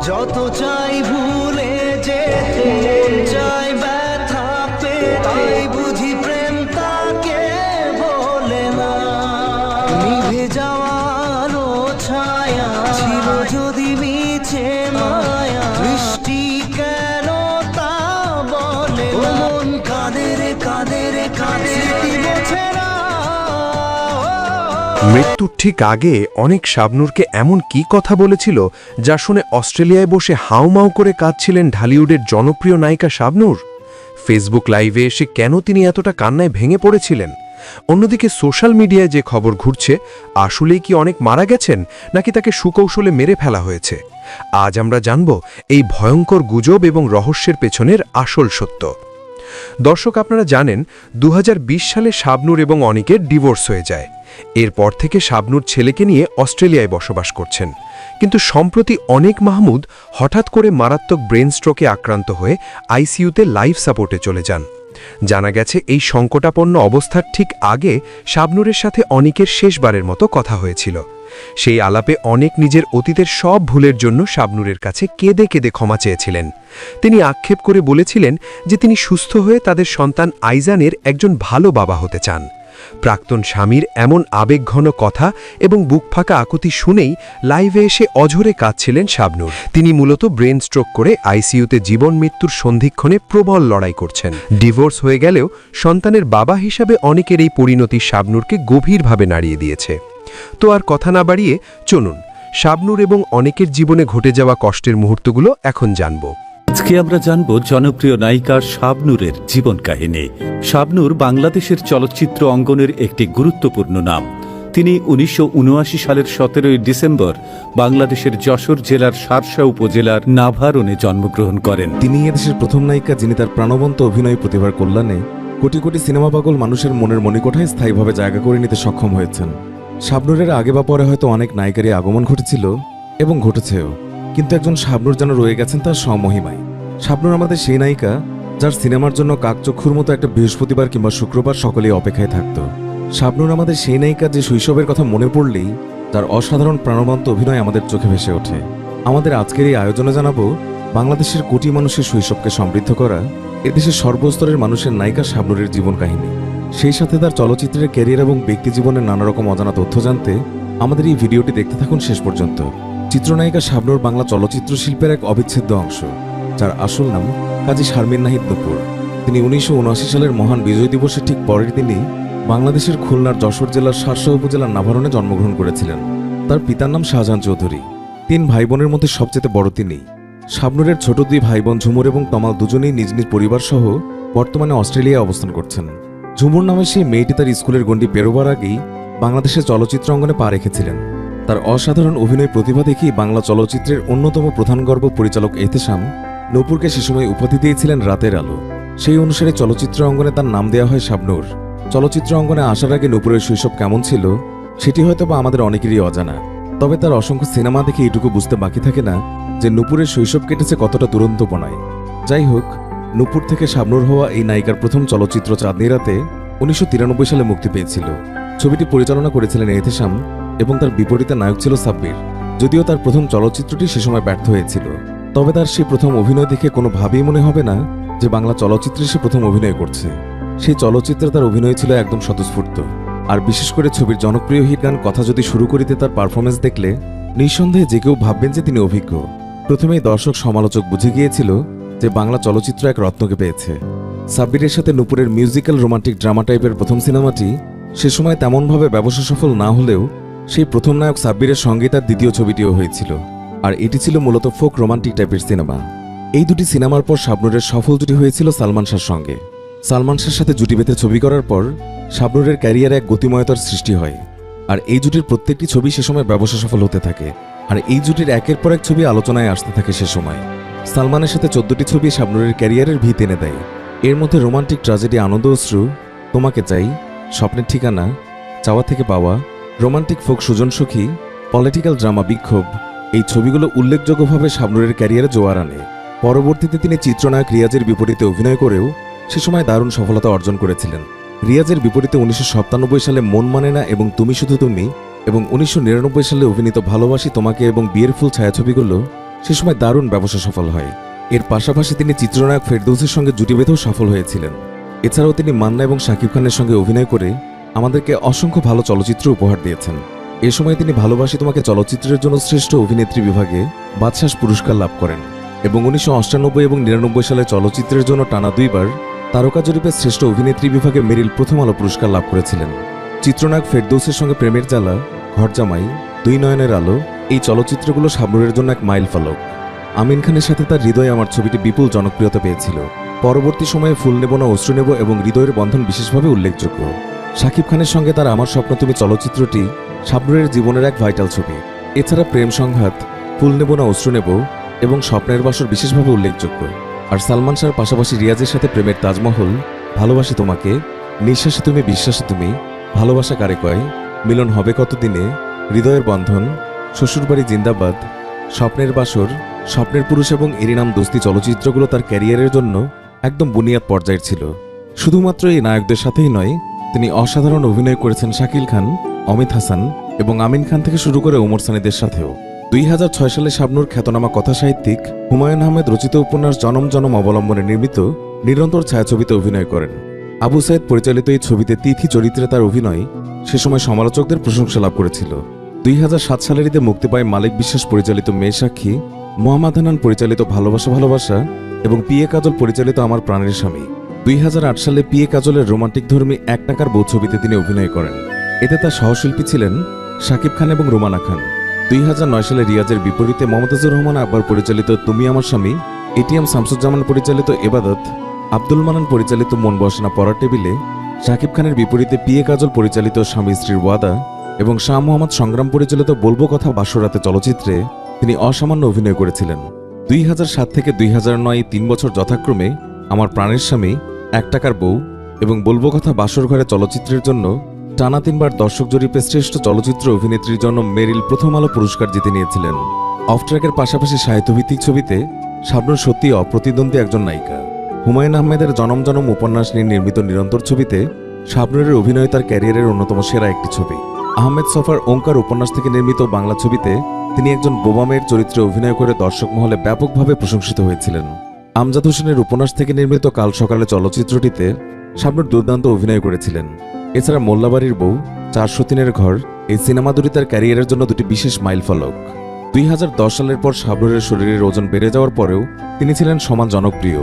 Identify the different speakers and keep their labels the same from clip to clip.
Speaker 1: যত চাই ভুলে যেতে মন চাই ব্যথা পেতে বুঝি প্রেম তাকে বলে না। নিভে যাওয়ার ছায়া ছিল যদি মিছে মায়া, দৃষ্টি কেন তা বলে না। মন কাঁদে রে কাঁদে রে কাঁদে, স্মৃতি মোছে না।
Speaker 2: মৃত্যুর ঠিক আগে অনেক শাবনূরকে এমন কি কথা বলেছিল যা শুনে অস্ট্রেলিয়ায় বসে হাউমাউ করে কাঁদছিলেন ঢালিউডের জনপ্রিয় নায়িকা শাবনূর? ফেসবুক লাইভে এসে কেন তিনি এতটা কান্নায় ভেঙে পড়েছিলেন? অন্যদিকে সোশ্যাল মিডিয়ায় যে খবর ঘুরছে, আসলেই কি অনেক মারা গেছেন নাকি তাকে সুকৌশলে মেরে ফেলা হয়েছে? আজ আমরা জানব এই ভয়ঙ্কর গুজব এবং রহস্যের পেছনের আসল সত্য। দর্শক, আপনারা জানেন 2020 সালে শাবনূর এবং অনিকের ডিভোর্স হয়ে যায়। এরপর থেকে শাবনূর ছেলেকে নিয়ে অস্ট্রেলিয়ায় বসবাস করছেন। কিন্তু সম্প্রতি অনিক মাহমুদ হঠাৎ করে মারাত্মক ব্রেন স্ট্রোকে আক্রান্ত হয়ে আইসিইউতে লাইফ সাপোর্টে চলে যান। জানা গেছে এই সংকটাপন্ন অবস্থার ঠিক আগে শাবনূরের সাথে অনিকের শেষবারের মতো কথা হয়েছিল। সেই আলাপে অনেক নিজের অতীতের সব ভুলের জন্য শাবনূরের কাছে কেঁদে কেঁদে ক্ষমা চেয়েছিলেন। তিনি আক্ষেপ করে বলেছিলেন যে তিনি সুস্থ হয়ে তাদের সন্তান আইজানের একজন ভালো বাবা হতে চান। প্রাক্তন স্বামীর এমন আবেগঘন কথা এবং বুকফাঁকা আকুতি শুনেই লাইভে এসে অঝরে কাঁদছিলেন শাবনূর। তিনি মূলত ব্রেন স্ট্রোক করে আইসিইউতে জীবন মৃত্যুর সন্ধিক্ষণে প্রবল লড়াই করছেন। ডিভোর্স হয়ে গেলেও সন্তানের বাবা হিসাবে অনেকের এই পরিণতি শাবনূরকে গভীরভাবে নাড়িয়ে দিয়েছে। তো আর কথা না বাড়িয়ে চলুন শাবনূর এবং অনেকের জীবনে ঘটে যাওয়া কষ্টের মুহূর্তগুলো এখন জানব।
Speaker 3: আজকে আমরা জানব জনপ্রিয় নায়িকা শাবনূরের জীবন কাহিনী। শাবনূর বাংলাদেশের চলচ্চিত্র অঙ্গনের একটি গুরুত্বপূর্ণ নাম। তিনি 1979 সালের 17 ডিসেম্বর বাংলাদেশের যশোর জেলার সারসা উপজেলার নাভারণে জন্মগ্রহণ করেন।
Speaker 4: তিনি এদেশের প্রথম নায়িকা যিনি তার প্রাণবন্ত অভিনয় প্রতিভার কল্যাণে কোটি কোটি সিনেমা পাগল মানুষের মনের মণিকোঠায় স্থায়ীভাবে জায়গা করে নিতে সক্ষম হয়েছেন। শাবনূরের আগে বা পরে হয়তো অনেক নায়িকারই আগমন ঘটেছিল এবং ঘটেছেও, কিন্তু একজন শাবনূর যেন রয়ে গেছেন তার স্বমহিমায়। শাবনূর আমাদের সেই নায়িকা যার সিনেমার জন্য কাকচক্ষুর মতো একটা বৃহস্পতিবার কিংবা শুক্রবার সকলেই অপেক্ষায় থাকত। শাবনূর আমাদের সেই নায়িকা যে শৈশবের কথা মনে পড়লেই তার অসাধারণ প্রাণবন্ত অভিনয় আমাদের চোখে ভেসে ওঠে। আমাদের আজকের এই আয়োজনে জানাবো বাংলাদেশের কোটি মানুষের শৈশবকে সমৃদ্ধ করা এদেশের সর্বস্তরের মানুষের নায়িকা শাবনূরের জীবন কাহিনী। সেই সাথে তার চলচ্চিত্রের ক্যারিয়ার এবং ব্যক্তি জীবনের নানা রকম অজানা তথ্য জানতে আমাদের এই ভিডিওটি দেখতে থাকুন শেষ পর্যন্ত। চিত্রনায়িকা শাবনূর বাংলা চলচ্চিত্র শিল্পের এক অবিচ্ছেদ্য অংশ, যার আসল নাম কাজী শারমিন নাহিদ নূপুর। তিনি 1979 সালের মহান বিজয় দিবসের ঠিক পরের দিনই বাংলাদেশের খুলনার যশোর জেলার সারসা উপজেলার নাভারণে জন্মগ্রহণ করেছিলেন। তার পিতার নাম শাহজাহান চৌধুরী। 3 ভাই বোনের মধ্যে সবচেয়ে বড় তিনি। শাবনূরের ছোট 2 ভাই বোন ঝুমুর এবং তমাল দুজনেই নিজ নিজ পরিবার সহ বর্তমানে অস্ট্রেলিয়ায় অবস্থান করছেন। ঝুমুর নামে সেই মেয়েটি তার স্কুলের গণ্ডি পেরোবার আগেই বাংলাদেশের চলচ্চিত্র অঙ্গনে পা রেখেছিলেন। তার অসাধারণ অভিনয় প্রতিভা দেখেই বাংলা চলচ্চিত্রের অন্যতম প্রধান গর্ব পরিচালক এহতেশাম নূপুরকে সে সময় উপাধি দিয়েছিলেন রাতের আলো। সেই অনুসারে চলচ্চিত্র অঙ্গনে তার নাম দেওয়া হয় শাবনূর। চলচ্চিত্র অঙ্গনে আসার আগে নূপুরের শৈশব কেমন ছিল সেটি হয়তো বা আমাদের অনেকেরই অজানা। তবে তার অসংখ্য সিনেমা দেখে এইটুকু বুঝতে বাকি থাকে না যে নূপুরের শৈশব কেটেছে কতটা দুরন্তপনায়। যাই হোক, নূপুর থেকে শাবনূর হওয়া এই নায়িকার প্রথম চলচ্চিত্র চাঁদনি রাতে 1993 সালে মুক্তি পেয়েছিল। ছবিটি পরিচালনা করেছিলেন এহতেশাম এবং তার বিপরীতে নায়ক ছিল সাব্বির। যদিও তার প্রথম চলচ্চিত্রটি সে সময় ব্যর্থ হয়েছিল, তবে তার সেই প্রথম অভিনয় দেখে কোনোভাবেই মনে হবে না যে বাংলা চলচ্চিত্রে সে প্রথম অভিনয় করছে। সেই চলচ্চিত্রে তার অভিনয় ছিল একদম স্বতঃস্ফূর্ত। আর বিশেষ করে ছবির জনপ্রিয় হিট গান কথা যদি শুরু করিতে তার পারফরমেন্স দেখলে নিঃসন্দেহে যে কেউ ভাববেন যে তিনি অভিজ্ঞ। প্রথমেই দর্শক সমালোচক বুঝে গিয়েছিল যে বাংলা চলচ্চিত্র এক রত্নকে পেয়েছে। সাব্বিরের সাথে নূপুরের মিউজিক্যাল রোমান্টিক ড্রামা টাইপের প্রথম সিনেমাটি সে সময় তেমনভাবে ব্যবসা সফল না হলেও সেই প্রথম নায়ক সাব্বিরের সঙ্গে তার দ্বিতীয় ছবিটিও হয়েছিল, আর এটি ছিল মূলত ফোক রোমান্টিক টাইপের সিনেমা। এই দুটি সিনেমার পর শাবনূরের সফল জুটি হয়েছিল সালমান শাহর সঙ্গে। সালমান শাহর সাথে জুটি বেঁধে ছবি করার পর শাবনূরের ক্যারিয়ারে এক গতিময়তার সৃষ্টি হয়, আর এই জুটির প্রত্যেকটি ছবি সে সময় ব্যবসা সফল হতে থাকে। আর এই জুটির একের পর এক ছবি আলোচনায় আসতে থাকে সে সময়। সালমানের সাথে 14টি ছবি শাবনূরের ক্যারিয়ারের ভিত এনে দেয়। এর মধ্যে রোমান্টিক ট্র্যাজেডি আনন্দ অশ্রু, তোমাকে চাই, স্বপ্নের ঠিকানা, চাওয়া থেকে পাওয়া, রোমান্টিক ফোক সুজন সখী, পলিটিক্যাল ড্রামা বিক্ষোভ এই ছবিগুলো উল্লেখযোগ্যভাবে শাবনূরের ক্যারিয়ারে জোয়ার আনে। পরবর্তীতে তিনি চিত্রনায়ক রিয়াজের বিপরীতে অভিনয় করেও সে সময় দারুণ সফলতা অর্জন করেছিলেন। রিয়াজের বিপরীতে 1997 সালে মন মানে না এবং তুমি শুধু তুমি এবং 1999 সালে অভিনীত ভালোবাসি তোমাকে এবং বিয়ের ফুল ছায়াছবিগুলো সে সময় দারুণ ব্যবসা সফল হয়। এর পাশাপাশি তিনি চিত্রনায়ক ফেরদৌসের সঙ্গে জুটি বেঁধেও সফল হয়েছিলেন। এছাড়াও তিনি মান্না এবং শাকিব খানের সঙ্গে অভিনয় করে আমাদেরকে অসংখ্য ভালো চলচ্চিত্র উপহার দিয়েছেন। এ সময় তিনি ভালোবাসি তোমাকে চলচ্চিত্রের জন্য শ্রেষ্ঠ অভিনেত্রী বিভাগে বাদশাহ পুরস্কার লাভ করেন এবং 1998 এবং 99 সালে চলচ্চিত্রের জন্য টানা 2 বার তারকা জরিপে শ্রেষ্ঠ অভিনেত্রী বিভাগে মেরিল প্রথম আলো পুরস্কার লাভ করেছিলেন। চিত্রনায়ক ফেরদৌসের সঙ্গে প্রেমের জ্বালা, ঘরজামাই, দুই নয়নের আলো এই চলচ্চিত্রগুলো শাবনূরের জন্য এক মাইল ফলক। আমিন খানের সাথে তার হৃদয় আমার ছবিটি বিপুল জনপ্রিয়তা পেয়েছিল। পরবর্তী সময়ে ফুল নেব না অশ্রু নেব এবং হৃদয়ের বন্ধন বিশেষভাবে উল্লেখযোগ্য। শাকিব খানের সঙ্গে তার আমার স্বপ্ন তুমি চলচ্চিত্রটি শাবনূরের জীবনের এক ভাইটাল ছবি। এছাড়া প্রেম সংঘাত, ফুল নেব না অশ্রু নেব এবং স্বপ্নের বাসর বিশেষভাবে উল্লেখযোগ্য। আর সালমান শাহর পাশাপাশি রিয়াজের সাথে প্রেমের তাজমহল, ভালোবাসি তোমাকে, নিঃশ্বাসে তুমি বিশ্বাসে তুমি, ভালোবাসা কারে কয়, মিলন হবে কতদিনে, হৃদয়ের বন্ধন, শ্বশুরবাড়ি জিন্দাবাদ, স্বপ্নের বাসর, স্বপ্নের পুরুষ এবং এরই নাম দোস্তি চলচ্চিত্রগুলো তার ক্যারিয়ারের জন্য একদম বুনিয়াদ পর্যায়ের ছিল। শুধুমাত্র এই নায়কদের সাথেই নয়, তিনি অসাধারণ অভিনয় করেছেন শাকিল খান, অমিত হাসান এবং আমিন খান থেকে শুরু করে ওমর সানিদের সাথেও। 2006 সালে শাবনূর খ্যাতনামা কথাসাহিত্যিক হুমায়ুন আহমেদ রচিত উপন্যাস জনম জনম অবলম্বনে নির্মিত নিরন্তর ছায়াছবিতে অভিনয় করেন। আবু সাইদ পরিচালিত এই ছবিতে তিথি চরিত্রে তার অভিনয় সে সময় সমালোচকদের প্রশংসা লাভ করেছিল। 2007 সালের ঈদে মুক্তি পায় মালিক বিশ্বাস পরিচালিত মেয়ে সাক্ষী, মোহাম্মদ হানান পরিচালিত ভালোবাসা ভালোবাসা এবং পি এ কাজল পরিচালিত আমার প্রাণের স্বামী। 2008 সালে পি এ কাজলের রোমান্টিক ধর্মী এক টাকার বউ ছবিতে তিনি অভিনয় করেন। এতে তার সহশিল্পী ছিলেন শাকিব খান এবং রুমানা খান। 2009 সালে রিয়াজের বিপরীতে মমতাজুর রহমান আকবর পরিচালিত তুমি আমার স্বামী, এটিএম শামসুজ্জামান পরিচালিত এবাদত, আব্দুল মানান পরিচালিত মন বসে না পড়ার টেবিলে, শাকিব খানের বিপরীতে পি এ কাজল পরিচালিত স্বামী স্ত্রীর ওয়াদা এবং শাহ মোহাম্মদ সংগ্রাম পরিচালিত বলবো কথা বাসরাতে চলচ্চিত্রে তিনি অসামান্য অভিনয় করেছিলেন। 2007 থেকে 2009 3 বছর যথাক্রমে আমার প্রাণের স্বামী, এক টাকার বউ এবং বলবো কথা বাসর ঘরে চলচ্চিত্রের জন্য টানা 3 বার দর্শক জরিপে শ্রেষ্ঠ চলচ্চিত্র অভিনেত্রীর জন্য মেরিল প্রথম আলো পুরস্কার জিতে নিয়েছিলেন। অফ ট্র্যাকের পাশাপাশি সাহিত্যভিত্তিক ছবিতে শাবনূর সত্যি অপ্রতিদ্বন্দ্বী একজন নায়িকা। হুমায়ুন আহমেদের জনম জনম উপন্যাস নিয়ে নির্মিত নিরন্তর ছবিতে শাবনূরের অভিনয় তার ক্যারিয়ারের অন্যতম সেরা একটি ছবি। আহমেদ সফার ওঙ্কার উপন্যাস থেকে নির্মিত বাংলা ছবিতে তিনি একজন বোবা মেয়ের চরিত্রে অভিনয় করে দর্শক মহলে ব্যাপকভাবে প্রশংসিত হয়েছিলেন। আমজাদ হোসেনের উপন্যাস থেকে নির্মিত কাল সকালে চলচ্চিত্রটিতে শাবনূর দুর্দান্ত অভিনয় করেছিলেন। এছাড়া মোল্লাবাড়ির বউ, 403 ঘর এই সিনেমা দুটি তার ক্যারিয়ারের জন্য দুটি বিশেষ মাইল ফলক। 2010 সালের পর শাবনূরের শরীরের ওজন বেড়ে যাওয়ার পরেও তিনি ছিলেন সমান জনপ্রিয়।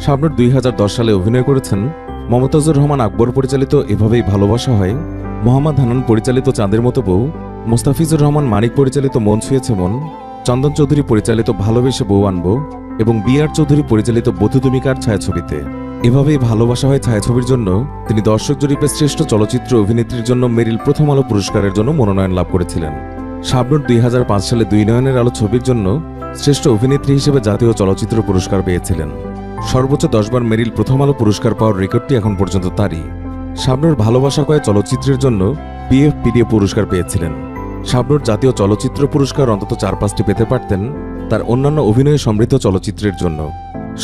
Speaker 4: শাবনূর 2010 সালে অভিনয় করেছেন মমতাজুর রহমান আকবর পরিচালিত এভাবেই ভালোবাসা হয়, মোহাম্মদ হানান পরিচালিত চাঁদের মতো বউ, মোস্তাফিজুর রহমান মানিক পরিচালিত মন ছুঁয়েছে মন, চন্দন চৌধুরী পরিচালিত ভালোবেসে বউ আনবো এবং বি আর চৌধুরী পরিচালিত বধূ তুমিকার ছায়াছবিতে। এভাবেই ভালোবাসা হয় ছায়াছবির জন্য তিনি দর্শক জরিপে শ্রেষ্ঠ চলচ্চিত্র অভিনেত্রীর জন্য মেরিল প্রথম আলো পুরস্কারের জন্য মনোনয়ন লাভ করেছিলেন। শাবনূর 2005 সালে দুই নয়নের আলো ছবির জন্য শ্রেষ্ঠ অভিনেত্রী হিসেবে জাতীয় চলচ্চিত্র পুরস্কার পেয়েছিলেন। সর্বোচ্চ 10 বার মেরিল প্রথম আলো পুরস্কার পাওয়ার রেকর্ডটি এখন পর্যন্ত তারই। শাবনূর ভালোবাসা কয় চলচ্চিত্রের জন্য পিএফপিডিএ পুরস্কার পেয়েছিলেন। শাবনূর জাতীয় চলচ্চিত্র পুরস্কার অন্তত 4-5টি পেতে পারতেন তার অন্যান্য অভিনয়ে সমৃদ্ধ চলচ্চিত্রের জন্য।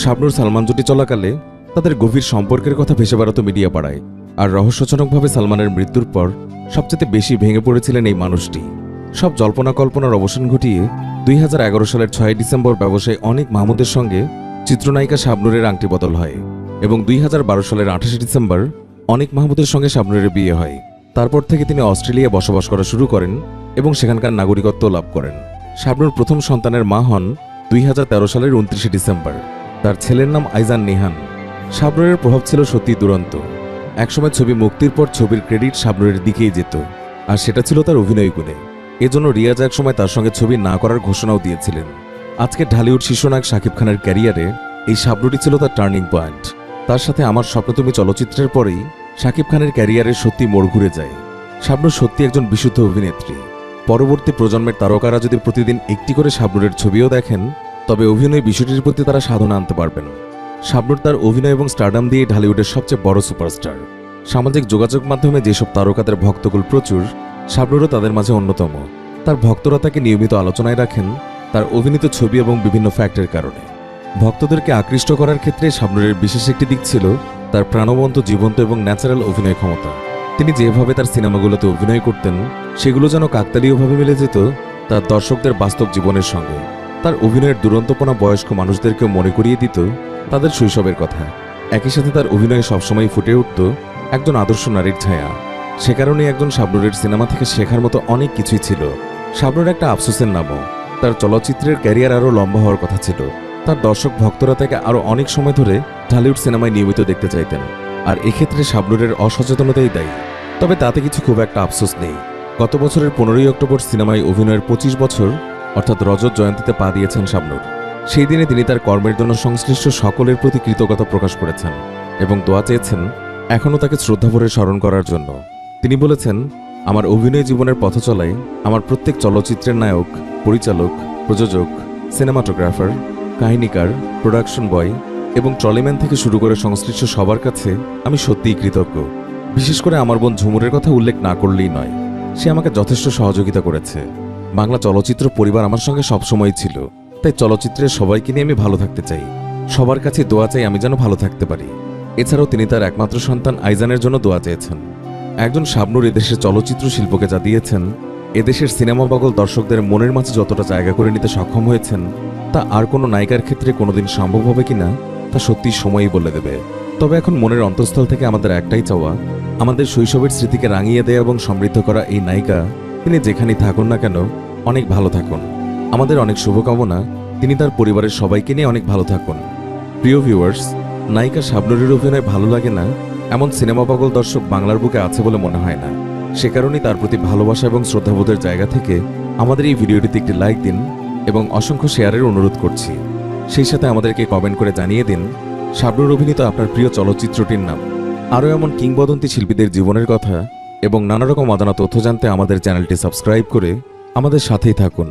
Speaker 4: শাবনূর সালমান জুটি চলাকালে তাদের গভীর সম্পর্কের কথা ভেসে বেড়াতো মিডিয়া পাড়ায়, আর রহস্যজনকভাবে সালমানের মৃত্যুর পর সবচেয়ে বেশি ভেঙে পড়েছিলেন এই মানুষটি। সব জল্পনা কল্পনার অবসান ঘটিয়ে 2011 সালের 6 ডিসেম্বর ব্যবসায়ী অনিক মাহমুদের সঙ্গে চিত্রনায়িকা শাবনূরের আংটি বদল হয় এবং 2012 সালের 28 ডিসেম্বর অনিক মাহমুদের সঙ্গে শাবনূরের বিয়ে হয়। তারপর থেকে তিনি অস্ট্রেলিয়ায় বসবাস করা শুরু করেন এবং সেখানকার নাগরিকত্ব লাভ করেন। শাবনূর প্রথম সন্তানের মা হন 2013 সালের 29 ডিসেম্বর। তার ছেলের নাম আইজান নিহান। শাবনূরের প্রভাব ছিল সত্যি দুরন্ত। একসময় ছবি মুক্তির পর ছবির ক্রেডিট শাবনূরের দিকেই যেত, আর সেটা ছিল তার অভিনয় গুণে। এজন্য রিয়াজ একসময় তার সঙ্গে ছবি না করার ঘোষণাও দিয়েছিলেন। আজকে ঢালিউড শীর্ষনায়ক শাকিব খানের ক্যারিয়ারে এই শাবনূরই ছিল তার টার্নিং পয়েন্ট। তার সাথে আমার স্বপ্ন তুমি চলচ্চিত্রের পরেই শাকিব খানের ক্যারিয়ারে সত্যি মোড় ঘুরে যায়। শাবনূর সত্যি একজন বিশুদ্ধ অভিনেত্রী। পরবর্তী প্রজন্মের তারকারা যদি প্রতিদিন একটি করে শাবনূরের ছবিও দেখেন, তবে অভিনয় বিষয়টির প্রতি তারা সাধনা আনতে পারবেন। শাবনূর তার অভিনয় এবং স্টারডাম দিয়ে ঢালিউডের সবচেয়ে বড় সুপারস্টার। সামাজিক যোগাযোগ মাধ্যমে যেসব তারকাদের ভক্তকুল প্রচুর, শাবনূরও তাদের মাঝে অন্যতম। তার ভক্তরা তাকে নিয়মিত আলোচনায় রাখেন তার অভিনীত ছবি এবং বিভিন্ন ফ্যাক্টের কারণে। ভক্তদেরকে আকৃষ্ট করার ক্ষেত্রে শাবনূরের বিশেষ একটি দিক ছিল তার প্রাণবন্ত, জীবন্ত এবং ন্যাচারাল অভিনয় ক্ষমতা। তিনি যেভাবে তার সিনেমাগুলোতে অভিনয় করতেন সেগুলো যেন কাকতালীয়ভাবে মিলে যেত তার দর্শকদের বাস্তব জীবনের সঙ্গে। তার অভিনয়ের দুরন্তপনা বয়স্ক মানুষদেরকেও মনে করিয়ে দিত তাদের শৈশবের কথা। একই সাথে তার অভিনয়ে সবসময় ফুটে উঠত একজন আদর্শ নারীর ছায়া। সে কারণেই একজন শাবনূরের সিনেমা থেকে শেখার মতো অনেক কিছুই ছিল। শাবনূর একটা আফসোসের নামও। তার চলচ্চিত্রের ক্যারিয়ার আরও লম্বা হওয়ার কথা ছিল। তার দর্শক ভক্তরা তাকে আরও অনেক সময় ধরে ঢালিউড সিনেমায় নিয়মিত দেখতে চাইতেন, আর এক্ষেত্রে শাবনূরের অসচেতনতাই দায়ী। তবে তাতে কিছু খুব একটা আফসোস নেই। গত বছরের 15ই অক্টোবর সিনেমায় অভিনয়ের 25 বছর অর্থাৎ রজত জয়ন্তীতে পা দিয়েছেন শাবনূর। সেই দিনে তিনি তার কর্মের জন্য সংশ্লিষ্ট সকলের প্রতি কৃতজ্ঞতা প্রকাশ করেছেন এবং দোয়া চেয়েছেন এখনও তাকে শ্রদ্ধাভরে স্মরণ করার জন্য। তিনি বলেছেন, আমার অভিনয় জীবনের পথ চলায় আমার প্রত্যেক চলচ্চিত্রের নায়ক, পরিচালক, প্রযোজক, সিনেমাটোগ্রাফার, কাহিনীকার, প্রোডাকশন বয় এবং ট্রলিম্যান থেকে শুরু করে সংশ্লিষ্ট সবার কাছে আমি সত্যিই কৃতজ্ঞ। বিশেষ করে আমার বোন ঝুমুরের কথা উল্লেখ না করলেই নয়। সে আমাকে যথেষ্ট সহযোগিতা করেছে। বাংলা চলচ্চিত্র পরিবার আমার সঙ্গে সবসময় ছিল, তাই চলচ্চিত্রের সবাইকে নিয়ে আমি ভালো থাকতে চাই। সবার কাছে দোয়া চাই আমি যেন ভালো থাকতে পারি। এছাড়াও তিনি তার একমাত্র সন্তান আইজানের জন্য দোয়া চেয়েছেন। একজন শাবনূর এদেশের চলচ্চিত্র শিল্পকে যা দিয়েছেন, এদেশের সিনেমা পাগল দর্শকদের মনের মাঝে যতটা জায়গা করে নিতে সক্ষম হয়েছেন, তা আর কোনো নায়িকার ক্ষেত্রে কোনোদিন সম্ভব হবে কিনা তা সত্যি সময়ই বলে দেবে। তবে এখন মনের অন্তঃস্থল থেকে আমাদের একটাই চাওয়া, আমাদের শৈশবের স্মৃতিকে রাঙিয়ে দেয়া এবং সমৃদ্ধ করা এই নায়িকা তিনি যেখানেই থাকুন না কেন অনেক ভালো থাকুন। আমাদের অনেক শুভকামনা তিনি তার পরিবারের সবাইকে নিয়ে অনেক ভালো থাকুন। প্রিয় ভিউয়ার্স, নায়িকা শাবনূরের অভিনয় ভালো লাগে না এমন সিনেমা পাগল দর্শক বাংলার বুকে আছে বলে মনে হয় না। সে কারণেই তার প্রতি ভালোবাসা এবং শ্রদ্ধাবোধের জায়গা থেকে আমাদের এই ভিডিওটিতে একটি লাইক দিন এবং অসংখ্য শেয়ারের অনুরোধ করছি। সেই সাথে আমাদেরকে কমেন্ট করে জানিয়ে দিন শাবনূর অভিনীত আপনার প্রিয় চলচ্চিত্রটির নাম। আরও এমন কিংবদন্তি শিল্পীদের জীবনের কথা এবং নানা রকম অজানা তথ্য জানতে আমাদের চ্যানেলটি সাবস্ক্রাইব করে আমাদের সাথেই থাকুন।